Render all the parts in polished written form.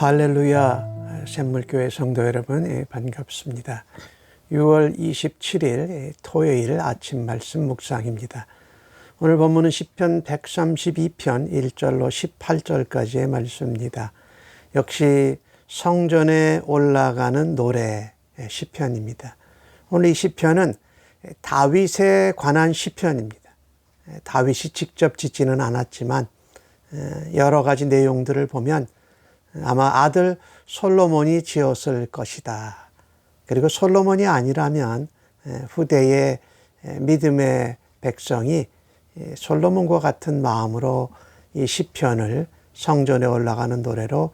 할렐루야, 샘물교회 성도 여러분, 반갑습니다. 6월 27일 토요일 아침 말씀 묵상입니다. 오늘 본문은 시편 132편 1절로 18절까지의 말씀입니다. 역시 성전에 올라가는 노래 시편입니다. 오늘 이 시편은 다윗에 관한 시편입니다. 다윗이 직접 짓지는 않았지만 여러 가지 내용들을 보면 아마 아들 솔로몬이 지었을 것이다. 그리고 솔로몬이 아니라면 후대의 믿음의 백성이 솔로몬과 같은 마음으로 이 시편을 성전에 올라가는 노래로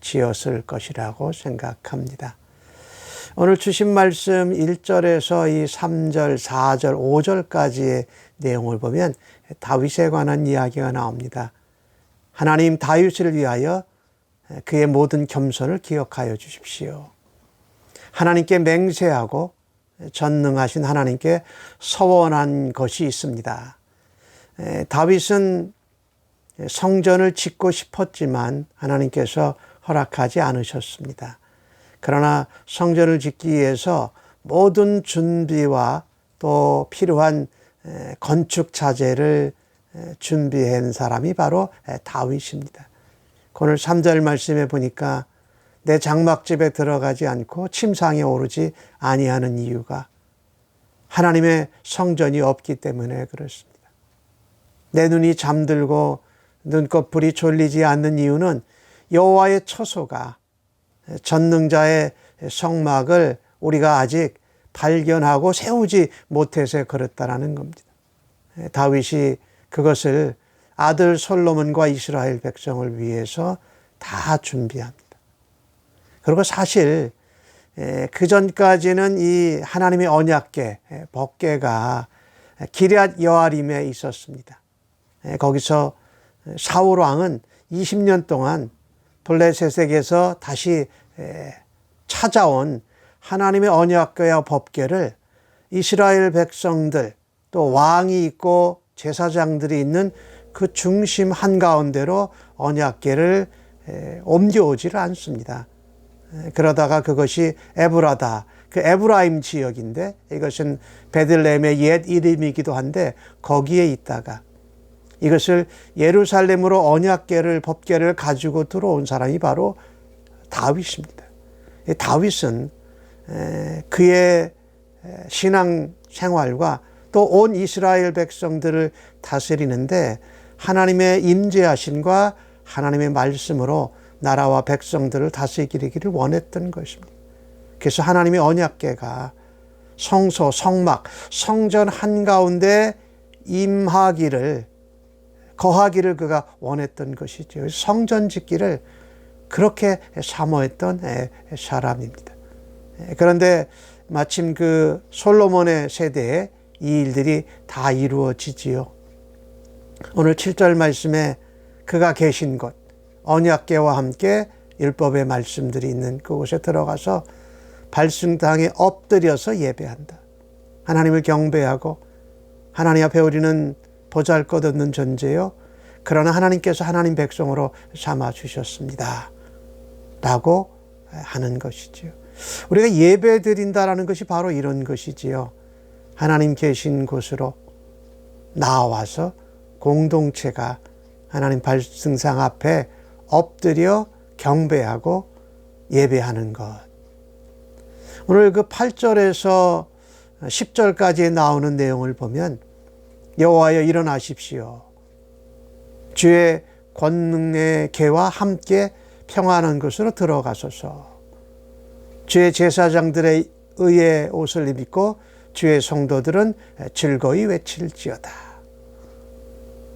지었을 것이라고 생각합니다. 오늘 주신 말씀 1절에서 이 3절, 4절, 5절까지의 내용을 보면 다윗에 관한 이야기가 나옵니다. 하나님 다윗을 위하여 그의 모든 겸손을 기억하여 주십시오. 하나님께 맹세하고 전능하신 하나님께 서원한 것이 있습니다. 다윗은 성전을 짓고 싶었지만 하나님께서 허락하지 않으셨습니다. 그러나 성전을 짓기 위해서 모든 준비와 또 필요한 건축 자재를 준비한 사람이 바로 다윗입니다. 오늘 3절 말씀에 보니까 내 장막집에 들어가지 않고 침상에 오르지 아니하는 이유가 하나님의 성전이 없기 때문에 그렇습니다. 내 눈이 잠들고 눈꺼풀이 졸리지 않는 이유는 여호와의 처소가 전능자의 성막을 우리가 아직 발견하고 세우지 못해서 그렇다라는 겁니다. 다윗이 그것을 아들 솔로몬과 이스라엘 백성을 위해서 다 준비합니다. 그리고 사실 그 전까지는 이 하나님의 언약궤, 법궤가 기럇 여아림에 있었습니다. 거기서 사울 왕은 20년 동안 블레셋에게서 다시 찾아온 하나님의 언약궤와 법궤를 이스라엘 백성들 또 왕이 있고 제사장들이 있는 그 중심 한가운데로 언약궤를 옮겨오지를 않습니다. 그러다가 그것이 에브라다, 그 에브라임 지역인데 이것은 베들레헴의 옛 이름이기도 한데 거기에 있다가 이것을 예루살렘으로 언약궤를, 법궤를 가지고 들어온 사람이 바로 다윗입니다. 다윗은 그의 신앙 생활과 또 온 이스라엘 백성들을 다스리는데 하나님의 임재하심과 하나님의 말씀으로 나라와 백성들을 다스리기를 원했던 것입니다. 그래서 하나님의 언약궤가 성소, 성막, 성전 한가운데 임하기를, 거하기를 그가 원했던 것이죠. 성전 짓기를 그렇게 사모했던 사람입니다. 그런데 마침 그 솔로몬의 세대에 이 일들이 다 이루어지지요. 오늘 7절 말씀에 그가 계신 곳, 언약궤와 함께 율법의 말씀들이 있는 그곳에 들어가서 발승당에 엎드려서 예배한다. 하나님을 경배하고 하나님 앞에 우리는 보잘것없는 존재요. 그러나 하나님께서 하나님 백성으로 삼아주셨습니다. 라고 하는 것이지요. 우리가 예배 드린다라는 것이 바로 이런 것이지요. 하나님 계신 곳으로 나와서 공동체가 하나님 발승상 앞에 엎드려 경배하고 예배하는 것. 오늘 그 8절에서 10절까지 나오는 내용을 보면 여호와여 일어나십시오. 주의 권능의 궤와 함께 평안한 곳으로 들어가소서. 주의 제사장들의 의의 옷을 입고 주의 성도들은 즐거이 외칠지어다.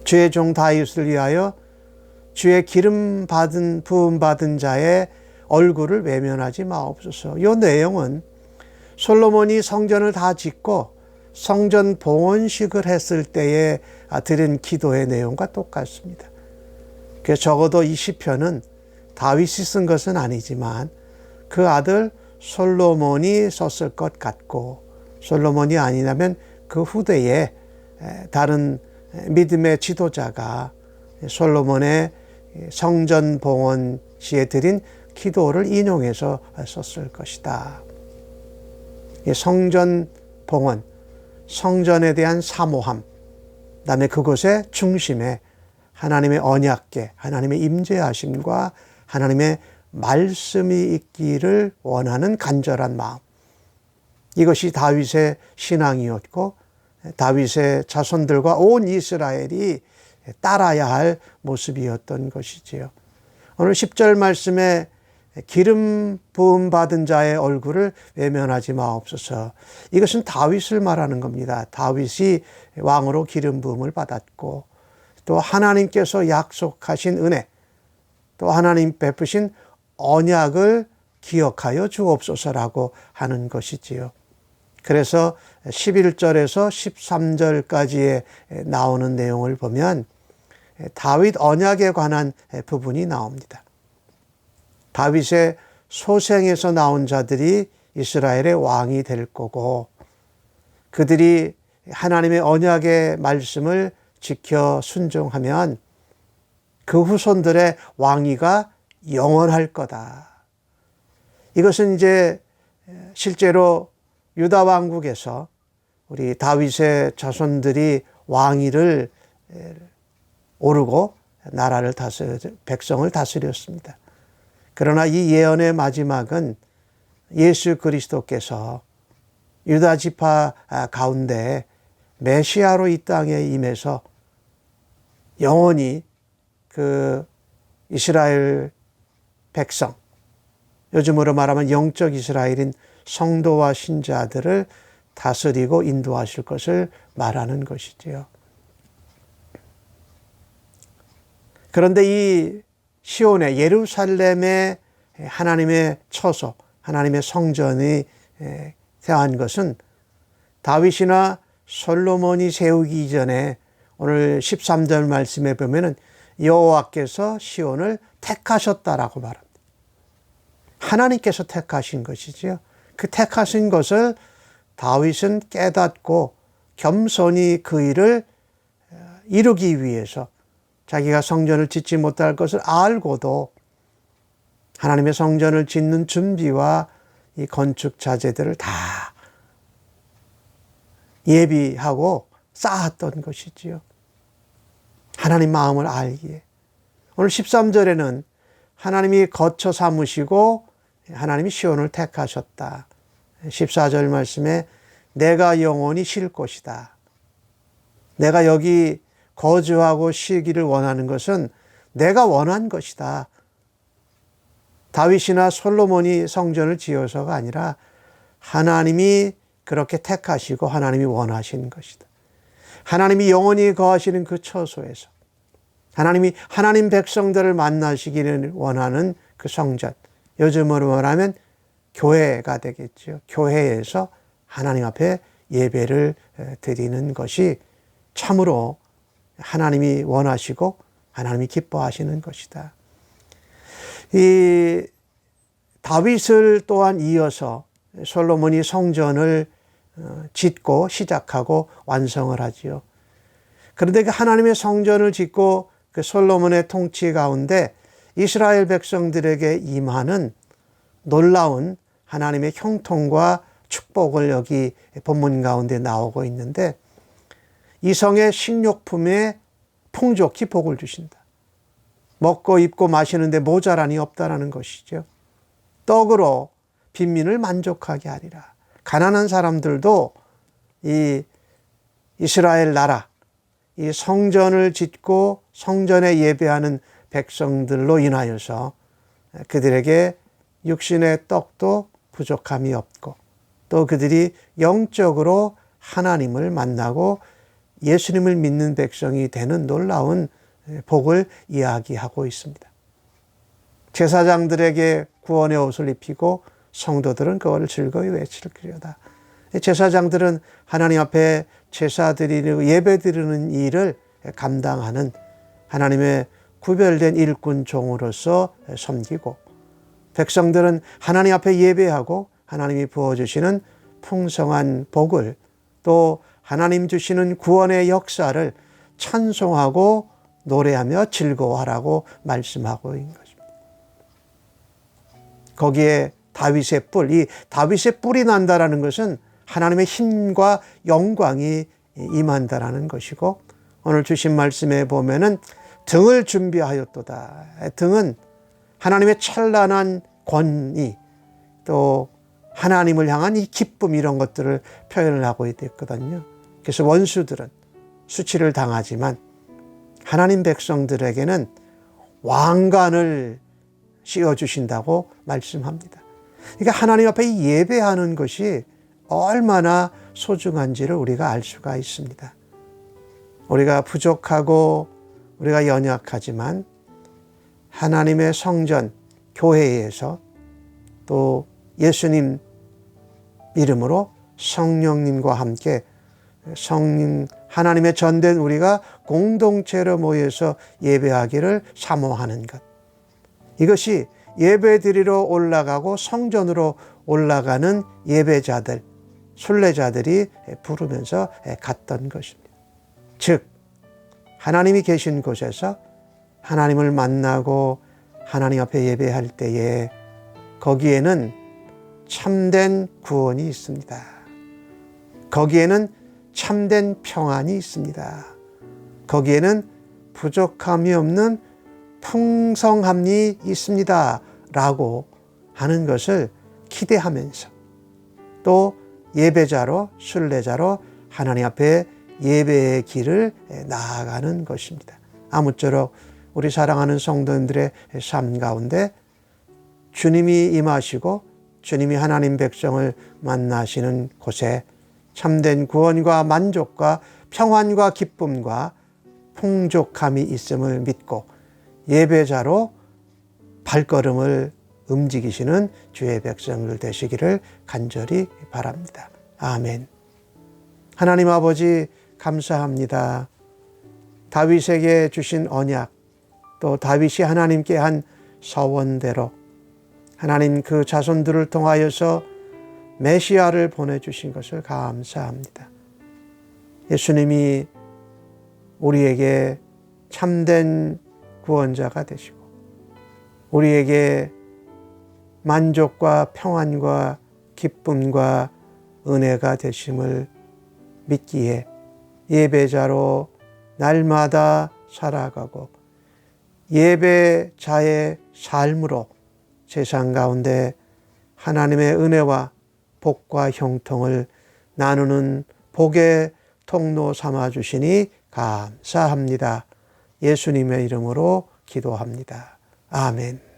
주의 종 다윗을 위하여 주의 기름 받은 부음 받은 자의 얼굴을 외면하지 마옵소서. 이 내용은 솔로몬이 성전을 다 짓고 성전 봉헌식을 했을 때에 드린 기도의 내용과 똑같습니다. 그래서 적어도 이 시편은 다윗이 쓴 것은 아니지만 그 아들 솔로몬이 썼을 것 같고, 솔로몬이 아니라면 그 후대에 다른 믿음의 지도자가 솔로몬의 성전 봉헌 시에 드린 기도를 인용해서 썼을 것이다. 이 성전 봉헌, 성전에 대한 사모함, 그다음에 그곳의 중심에 하나님의 언약궤, 하나님의 임재하심과 하나님의 말씀이 있기를 원하는 간절한 마음. 이것이 다윗의 신앙이었고 다윗의 자손들과 온 이스라엘이 따라야 할 모습이었던 것이지요. 오늘 10절 말씀에 기름 부음 받은 자의 얼굴을 외면하지 마옵소서. 이것은 다윗을 말하는 겁니다. 다윗이 왕으로 기름 부음을 받았고 또 하나님께서 약속하신 은혜, 또 하나님 베푸신 언약을 기억하여 주옵소서라고 하는 것이지요. 그래서 11절에서 13절까지에 나오는 내용을 보면 다윗 언약에 관한 부분이 나옵니다. 다윗의 소생에서 나온 자들이 이스라엘의 왕이 될 거고 그들이 하나님의 언약의 말씀을 지켜 순종하면 그 후손들의 왕위가 영원할 거다. 이것은 이제 실제로 유다 왕국에서 우리 다윗의 자손들이 왕위를 오르고 나라를 백성을 다스렸습니다. 그러나 이 예언의 마지막은 예수 그리스도께서 유다 지파 가운데 메시아로 이 땅에 임해서 영원히 그 이스라엘 백성, 요즘으로 말하면 영적 이스라엘인 성도와 신자들을 다스리고 인도하실 것을 말하는 것이지요. 그런데 이 시온의 예루살렘의 하나님의 처소, 하나님의 성전이 세워한 것은 다윗이나 솔로몬이 세우기 이전에 오늘 13절 말씀에 보면은 여호와께서 시온을 택하셨다라고 말합니다. 하나님께서 택하신 것이지요. 그 택하신 것을 다윗은 깨닫고 겸손히 그 일을 이루기 위해서 자기가 성전을 짓지 못할 것을 알고도 하나님의 성전을 짓는 준비와 이 건축 자재들을 다 예비하고 쌓았던 것이지요. 하나님 마음을 알기에. 오늘 13절에는 하나님이 거처 삼으시고 하나님이 시온을 택하셨다. 14절 말씀에 내가 영원히 쉴 곳이다. 내가 여기 거주하고 쉬기를 원하는 것은 내가 원한 것이다. 다윗이나 솔로몬이 성전을 지어서가 아니라 하나님이 그렇게 택하시고 하나님이 원하시는 것이다. 하나님이 영원히 거하시는 그 처소에서 하나님이 하나님 백성들을 만나시기를 원하는 그 성전, 요즘으로 말하면 교회가 되겠죠. 교회에서 하나님 앞에 예배를 드리는 것이 참으로 하나님이 원하시고 하나님이 기뻐하시는 것이다. 이 다윗을 또한 이어서 솔로몬이 성전을 짓고 시작하고 완성을 하지요. 그런데 그 하나님의 성전을 짓고 그 솔로몬의 통치 가운데 이스라엘 백성들에게 임하는 놀라운 하나님의 형통과 축복을 여기 본문 가운데 나오고 있는데 이 성의 식료품에 풍족히 복을 주신다. 먹고 입고 마시는데 모자란이 없다라는 것이죠. 떡으로 빈민을 만족하게 하리라. 가난한 사람들도 이 이스라엘 나라, 이 성전을 짓고 성전에 예배하는 백성들로 인하여서 그들에게 육신의 떡도 부족함이 없고 또 그들이 영적으로 하나님을 만나고 예수님을 믿는 백성이 되는 놀라운 복을 이야기하고 있습니다. 제사장들에게 구원의 옷을 입히고 성도들은 그거를 즐거이 외칠으리로다. 제사장들은 하나님 앞에 제사 드리고 예배 드리는 일을 감당하는 하나님의 구별된 일꾼 종으로서 섬기고 백성들은 하나님 앞에 예배하고 하나님이 부어주시는 풍성한 복을 또 하나님 주시는 구원의 역사를 찬송하고 노래하며 즐거워하라고 말씀하고 있는 것입니다. 거기에 다윗의 뿔, 이 다윗의 뿔이 난다라는 것은 하나님의 힘과 영광이 임한다라는 것이고, 오늘 주신 말씀에 보면은 등을 준비하였도다. 등은 하나님의 찬란한 권위, 또 하나님을 향한 이 기쁨, 이런 것들을 표현을 하고 있거든요. 그래서 원수들은 수치를 당하지만 하나님 백성들에게는 왕관을 씌워주신다고 말씀합니다. 그러니까 하나님 앞에 예배하는 것이 얼마나 소중한지를 우리가 알 수가 있습니다. 우리가 부족하고 우리가 연약하지만 하나님의 성전, 교회에서 또 예수님 이름으로 성령님과 함께 성령 하나님의 전된 우리가 공동체로 모여서 예배하기를 사모하는 것, 이것이 예배드리러 올라가고 성전으로 올라가는 예배자들, 순례자들이 부르면서 갔던 것입니다. 즉 하나님이 계신 곳에서 하나님을 만나고 하나님 앞에 예배할 때에 거기에는 참된 구원이 있습니다. 거기에는 참된 평안이 있습니다. 거기에는 부족함이 없는 풍성함이 있습니다 라고 하는 것을 기대하면서 또 예배자로, 순례자로 하나님 앞에 예배의 길을 나아가는 것입니다. 아무쪼록 우리 사랑하는 성도님들의 삶 가운데 주님이 임하시고 주님이 하나님 백성을 만나시는 곳에 참된 구원과 만족과 평안과 기쁨과 풍족함이 있음을 믿고 예배자로 발걸음을 움직이시는 주의 백성들 되시기를 간절히 바랍니다. 아멘. 하나님 아버지 감사합니다. 다윗에게 주신 언약, 또 다윗이 하나님께 한 서원대로 하나님 그 자손들을 통하여서 메시아를 보내주신 것을 감사합니다. 예수님이 우리에게 참된 구원자가 되시고 우리에게 만족과 평안과 기쁨과 은혜가 되심을 믿기에 예배자로 날마다 살아가고 예배자의 삶으로 세상 가운데 하나님의 은혜와 복과 형통을 나누는 복의 통로 삼아 주시니 감사합니다. 예수님의 이름으로 기도합니다. 아멘.